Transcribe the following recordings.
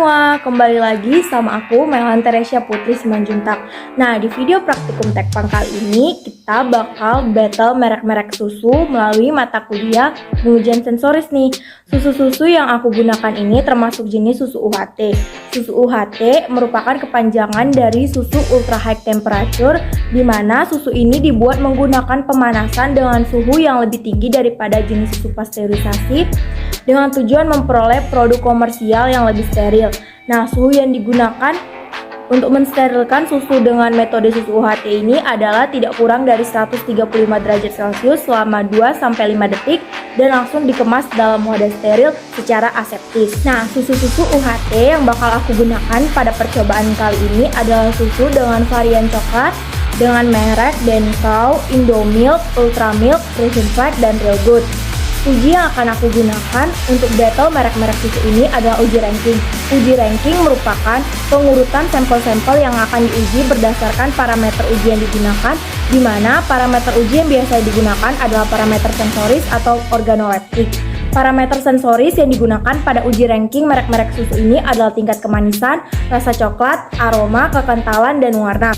semua, kembali lagi sama aku Melhan Teresia Putri Simanjuntak. Nah, di video praktikum Tekpang kali ini kita bakal battle merek-merek susu melalui mata kuliah pengujian sensoris nih. Susu-susu yang aku gunakan ini termasuk jenis susu UHT. Susu UHT merupakan kepanjangan dari susu ultra high temperature, di mana susu ini dibuat menggunakan pemanasan dengan suhu yang lebih tinggi daripada jenis susu pasteurisasi, dengan tujuan memperoleh produk komersial yang lebih steril. Nah, suhu yang digunakan untuk mensterilkan susu dengan metode susu UHT ini adalah tidak kurang dari 135 derajat Celcius selama 2-5 detik dan langsung dikemas dalam wadah steril secara aseptis. Nah, susu-susu UHT yang bakal aku gunakan pada percobaan kali ini adalah susu dengan varian coklat dengan merek Dencow, Indomilk, Ultramilk, Frozen Flat, dan Real Good. Uji yang akan aku gunakan untuk battle merek-merek susu ini adalah uji ranking. Uji ranking merupakan pengurutan sampel-sampel yang akan diuji berdasarkan parameter uji yang digunakan, di mana parameter uji yang biasa digunakan adalah parameter sensoris atau organoleptik. Parameter sensoris yang digunakan pada uji ranking merek-merek susu ini adalah tingkat kemanisan, rasa coklat, aroma, kekentalan, dan warna.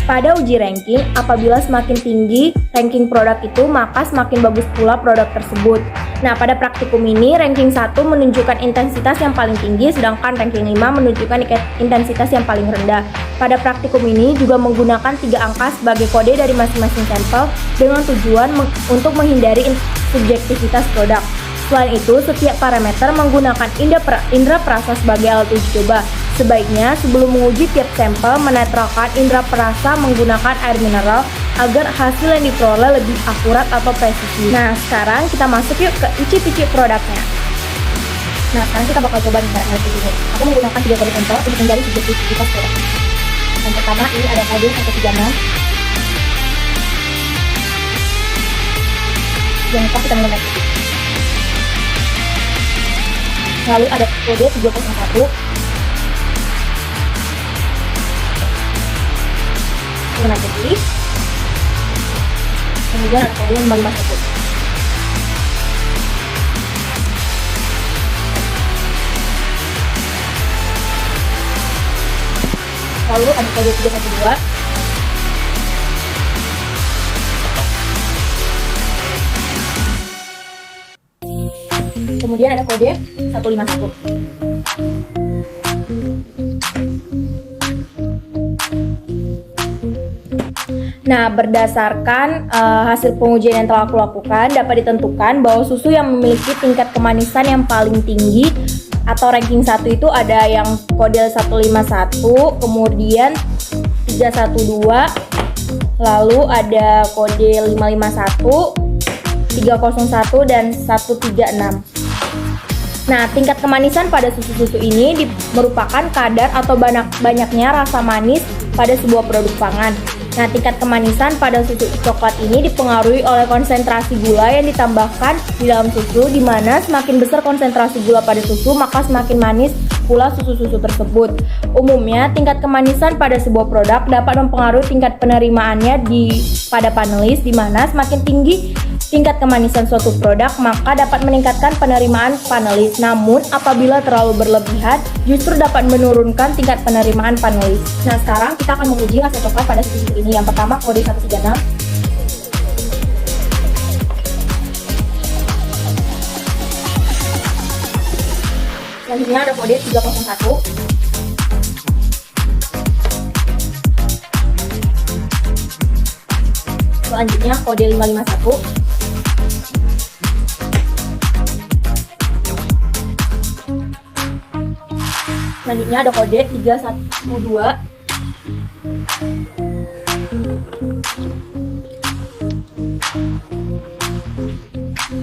Pada uji ranking, apabila semakin tinggi ranking produk itu, maka semakin bagus pula produk tersebut. Nah, pada praktikum ini, ranking 1 menunjukkan intensitas yang paling tinggi, sedangkan ranking 5 menunjukkan intensitas yang paling rendah. Pada praktikum ini juga menggunakan 3 angka sebagai kode dari masing-masing sampel dengan tujuan untuk menghindari subjektivitas produk. Selain itu, setiap parameter menggunakan indera perasa sebagai alat uji coba. Sebaiknya sebelum menguji tiap sampel menetralkan indera perasa menggunakan air mineral agar hasil yang diperoleh lebih akurat atau presisi. Nah, sekarang kita masuk yuk ke icip-icip produknya. Nah, sekarang kita bakal coba nih merek ini. Aku menggunakan 3 kode sampel untuk mencari subjektivitas produk. Yang pertama, ini ada kode 136. Jangan lupa kita menggunakan itu. Lalu ada kode 301. Warna putih. Kemudian ada kode 551. Lalu ada kode 312. Kemudian ada kode 151. Nah, berdasarkan hasil pengujian yang telah aku lakukan, dapat ditentukan bahwa susu yang memiliki tingkat kemanisan yang paling tinggi atau ranking 1 itu ada yang kode 151, kemudian 312, lalu ada kode 551, 301, dan 136. Nah, tingkat kemanisan pada susu-susu ini merupakan kadar atau banyaknya rasa manis pada sebuah produk pangan. Nah, tingkat kemanisan pada susu coklat ini dipengaruhi oleh konsentrasi gula yang ditambahkan di dalam susu, di mana semakin besar konsentrasi gula pada susu, maka semakin manis pula susu-susu tersebut. Umumnya, tingkat kemanisan pada sebuah produk dapat mempengaruhi tingkat penerimaannya pada panelis, di mana semakin tinggi tingkat kemanisan suatu produk, maka dapat meningkatkan penerimaan panelis. Namun, apabila terlalu berlebihan, justru dapat menurunkan tingkat penerimaan panelis. Nah, sekarang kita akan menguji rasa coklat pada susu ini. Yang pertama, kode 136. Selanjutnya ada kode 301. Selanjutnya kode 551. Selanjutnya ada kode 312.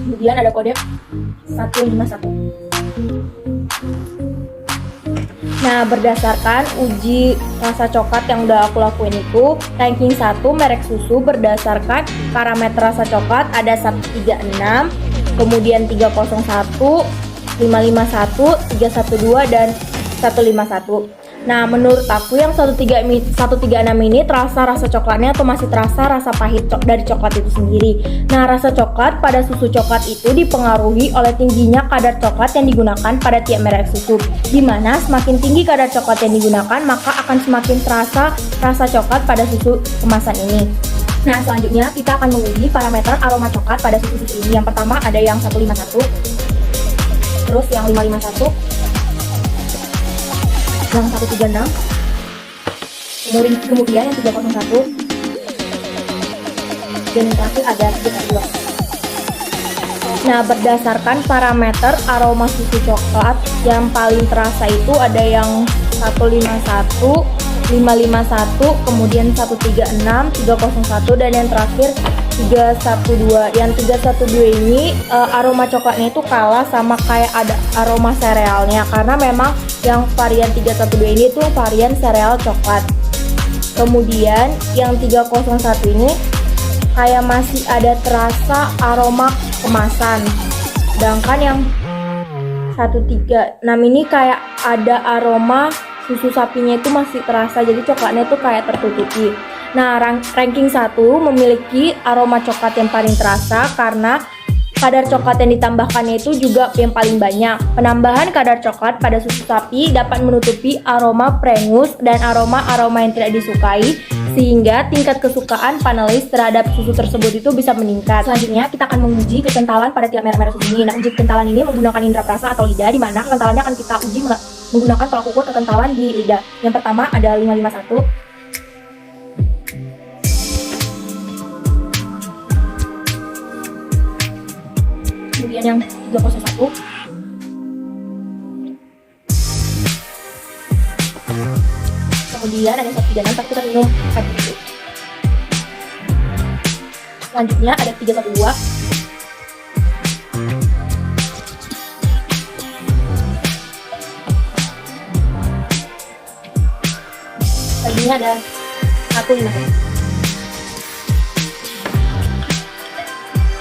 Kemudian ada kode 151. Nah, berdasarkan uji rasa coklat yang udah aku lakuin itu, ranking 1 merek susu berdasarkan parameter rasa coklat ada 136, kemudian 301, 551, 312, dan 151. Nah, menurut aku yang 136 ini terasa rasa coklatnya atau masih terasa rasa pahit dari coklat itu sendiri. Nah, rasa coklat pada susu coklat itu dipengaruhi oleh tingginya kadar coklat yang digunakan pada tiap merek susu. Dimana semakin tinggi kadar coklat yang digunakan, maka akan semakin terasa rasa coklat pada susu kemasan ini. Nah, selanjutnya kita akan menguji parameter aroma coklat pada susu-susu ini. Yang pertama ada yang 151, terus yang 551, yang 136, kemudian yang 301, dan yang terakhir ada 302. Nah, berdasarkan parameter aroma susu coklat yang paling terasa itu ada yang 151, 551, kemudian 136, 301, dan yang terakhir 312. Yang 312 ini aroma coklatnya itu kalah sama kayak ada aroma serealnya, karena memang yang varian 312 ini tuh varian sereal coklat. Kemudian yang 301 ini kayak masih ada terasa aroma kemasan. Sedangkan yang 136 ini kayak ada aroma susu sapinya itu masih terasa, jadi coklatnya itu kayak tertutupi. Nah, ranking 1 memiliki aroma coklat yang paling terasa karena kadar coklat yang ditambahkannya itu juga yang paling banyak. Penambahan kadar coklat pada susu sapi dapat menutupi aroma prengus dan aroma-aroma yang tidak disukai, sehingga tingkat kesukaan panelis terhadap susu tersebut itu bisa meningkat. Selanjutnya kita akan menguji kekentalan pada tiap merek susu ini. Nah, uji kekentalan ini menggunakan indera perasa atau lidah, di mana kekentalannya akan kita uji menggunakan tolak ukur kekentalan di lidah. Yang pertama ada 551, kemudian yang 301, kemudian ada 136, tapi kita minum pakai itu. Selanjutnya ada 312, selanjutnya ada 151.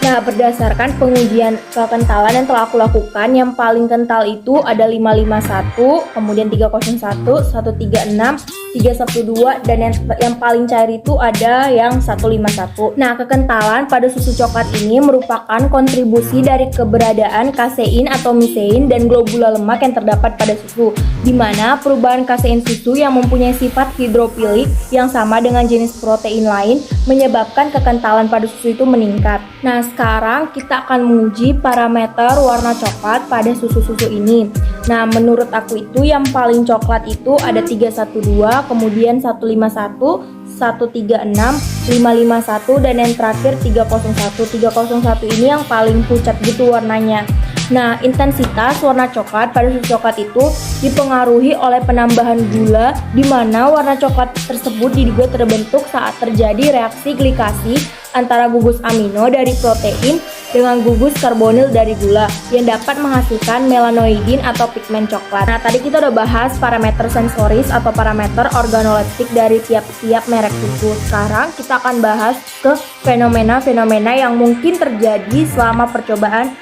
Nah, berdasarkan pengujian kekentalan yang telah aku lakukan, yang paling kental itu ada 551, kemudian 301, 136, 312, dan yang paling cair itu ada yang 151. Nah, kekentalan pada susu coklat ini merupakan kontribusi dari keberadaan kasein atau misein dan globula lemak yang terdapat pada susu, di mana perubahan kasein susu yang mempunyai sifat hidrofilik yang sama dengan jenis protein lain menyebabkan kekentalan pada susu itu meningkat. Nah, sekarang kita akan menguji parameter warna coklat pada susu-susu ini. Nah, menurut aku itu yang paling coklat itu ada 312, kemudian 151, 136, 551, dan yang terakhir 301. 301 ini yang paling pucat gitu warnanya. Nah, intensitas warna coklat pada susu coklat itu dipengaruhi oleh penambahan gula, di mana warna coklat tersebut diduga terbentuk saat terjadi reaksi glikasi antara gugus amino dari protein dengan gugus karbonil dari gula yang dapat menghasilkan melanoidin atau pigmen coklat. Nah, tadi kita udah bahas parameter sensoris atau parameter organoleptik dari tiap-tiap merek susu. Sekarang kita akan bahas ke fenomena-fenomena yang mungkin terjadi selama percobaan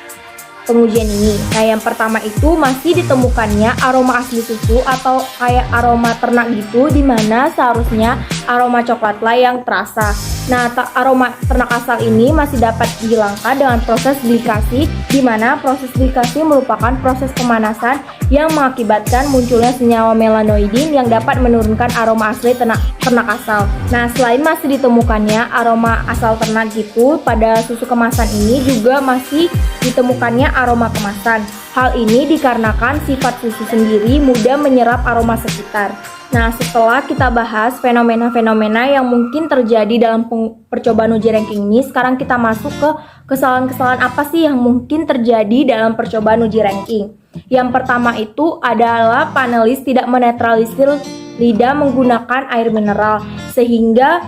pengujian ini. Nah, yang pertama itu masih ditemukannya aroma asli susu atau kayak aroma ternak gitu, dimana seharusnya aroma coklatlah yang terasa. Nah, aroma ternak asal ini masih dapat dihilangkan dengan proses glikasi, di mana proses glikasi merupakan proses pemanasan yang mengakibatkan munculnya senyawa melanoidin yang dapat menurunkan aroma asli ternak asal. Nah, selain masih ditemukannya aroma asal ternak gitu, pada susu kemasan ini juga masih ditemukannya aroma kemasan. Hal ini dikarenakan sifat susu sendiri mudah menyerap aroma sekitar. Nah, setelah kita bahas fenomena-fenomena yang mungkin terjadi dalam percobaan uji ranking ini, sekarang kita masuk ke kesalahan-kesalahan apa sih yang mungkin terjadi dalam percobaan uji ranking. Yang pertama itu adalah panelis tidak menetralisir lidah menggunakan air mineral, sehingga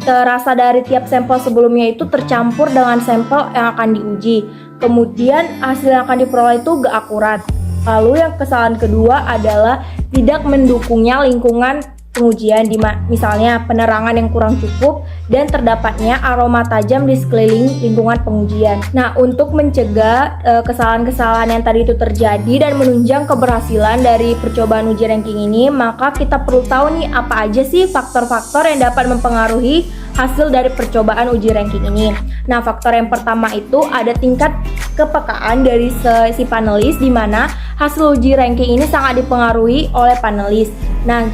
rasa dari tiap sampel sebelumnya itu tercampur dengan sampel yang akan diuji. Kemudian hasil yang akan diperoleh itu gak akurat. Lalu yang kesalahan kedua adalah tidak mendukungnya lingkungan pengujian, misalnya penerangan yang kurang cukup dan terdapatnya aroma tajam di sekeliling lingkungan pengujian. Nah, untuk mencegah kesalahan-kesalahan yang tadi itu terjadi dan menunjang keberhasilan dari percobaan uji ranking ini, maka kita perlu tahu nih apa aja sih faktor-faktor yang dapat mempengaruhi hasil dari percobaan uji ranking ini. Nah, faktor yang pertama itu ada tingkat kepekaan dari si panelis, di mana hasil uji ranking ini sangat dipengaruhi oleh panelis. Nah,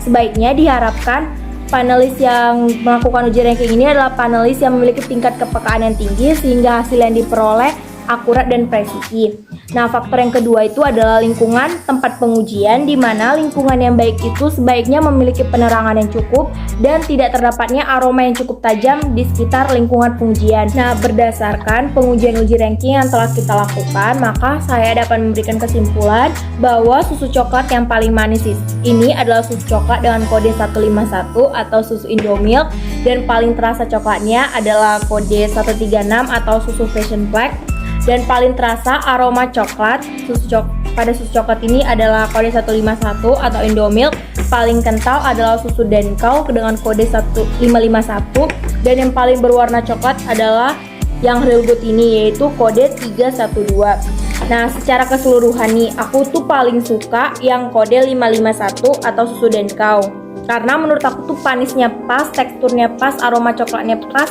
sebaiknya diharapkan panelis yang melakukan uji ranking ini adalah panelis yang memiliki tingkat kepekaan yang tinggi sehingga hasil yang diperoleh akurat dan presisi. Nah, faktor yang kedua itu adalah lingkungan tempat pengujian, di mana lingkungan yang baik itu sebaiknya memiliki penerangan yang cukup dan tidak terdapatnya aroma yang cukup tajam di sekitar lingkungan pengujian. Nah, berdasarkan pengujian uji ranking yang telah kita lakukan, maka saya dapat memberikan kesimpulan bahwa susu coklat yang paling manis ini adalah susu coklat dengan kode 151 atau susu Indomilk, dan paling terasa coklatnya adalah kode 136 atau susu Fashion Flag. Dan paling terasa aroma coklat pada susu coklat ini adalah kode 151 atau Indomilk. Paling kental adalah susu Denkau dengan kode 551, dan yang paling berwarna coklat adalah yang Real Good ini, yaitu kode 312. Nah, secara keseluruhan nih, aku tuh paling suka yang kode 551 atau susu Denkau, karena menurut aku tuh panisnya pas, teksturnya pas, aroma coklatnya pas.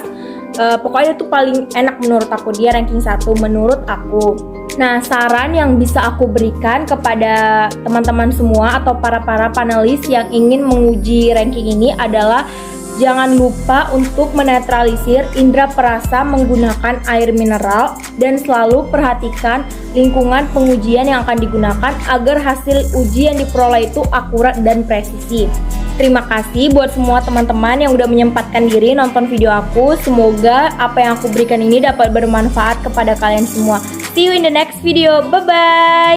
Pokoknya itu paling enak menurut aku, dia ranking 1 menurut aku. Nah, saran yang bisa aku berikan kepada teman-teman semua atau para panelis yang ingin menguji ranking ini adalah jangan lupa untuk menetralisir indera perasa menggunakan air mineral, dan selalu perhatikan lingkungan pengujian yang akan digunakan agar hasil uji yang diperoleh itu akurat dan presisi. Terima kasih buat semua teman-teman yang udah menyempatkan diri nonton video aku. Semoga apa yang aku berikan ini dapat bermanfaat kepada kalian semua. See you in the next video. Bye-bye.